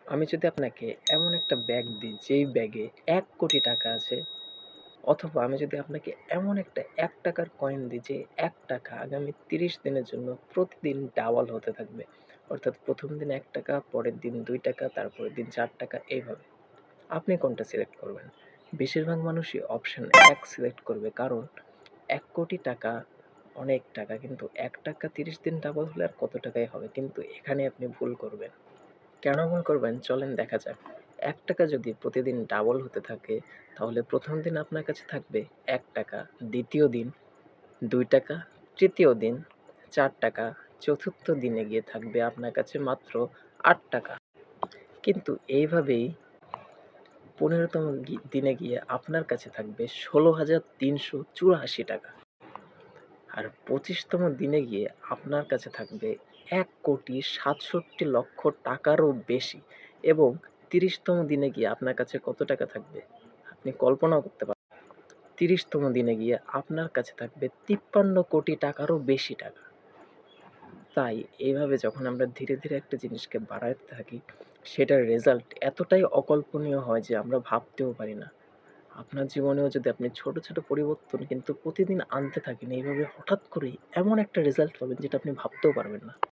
আমি যদি আপনাকে এমন একটা ব্যাগ দিই যেই ব্যাগে ৳১,০০,০০,০০০ আছে, অথবা আমি যদি আপনাকে এমন একটা ৳১ কয়েন দিই যে ৳১ আগামী ৩০ দিনের জন্য প্রতিদিন ডাবল হতে থাকবে। অর্থাৎ ১ম দিন ৳১, পরের দিন ৳২, তারপরের দিন ৳৪ এইভাবে। আপনি কোনটা সিলেক্ট করবেন? বেশিরভাগ মানুষই অপশন ১ সিলেক্ট করবে। কারণ ৳১,০০,০০,০০০ অনেক টাকা। কিন্তু ৳১ ৩০ দিন ডাবল হলে আর কত টাকাই হবে? কিন্তু এখানে আপনি ভুল করবেন। কেন ভুল করবেন? চলেন দেখা যাক। ৳১ যদি প্রতিদিন ডাবল হতে থাকে, তাহলে ১ম দিন আপনার কাছে থাকবে ৳১, দ্বিতীয় দিন ৳২, তৃতীয় দিন ৳৪, চতুর্থ দিনে গিয়ে থাকবে আপনার কাছে মাত্র ৳৮। কিন্তু এইভাবেই ১৫তম দিনে গিয়ে আপনার কাছে থাকবে ৳১৬,৩৮৪। আর ২৫তম দিনে গিয়ে আপনার কাছে থাকবে ৳১,৬৭,০০,০০০ বেশি, এবং ৩০তম দিনে গিয়ে আপনার কাছে কত টাকা থাকবে? আপনি কল্পনাও করতে পারবেন। ৩০তম দিনে গিয়ে আপনার কাছে থাকবে ৳৫৩,০০,০০,০০০ বেশি টাকা। তাই এইভাবে যখন আমরা ধীরে, ধীরে একটা জিনিসকে বাড়াতে থাকি, সেটার রেজাল্ট এতটাই অকল্পনীয় হয় যে আমরা ভাবতেও পারি না। আপনার জীবনেও যদি আপনি ছোট, ছোট পরিবর্তন কিন্তু প্রতিদিন আনতে থাকেন, এইভাবে হঠাৎ করেই এমন একটা রেজাল্ট পাবেন যেটা আপনি ভাবতেও পারবেন না।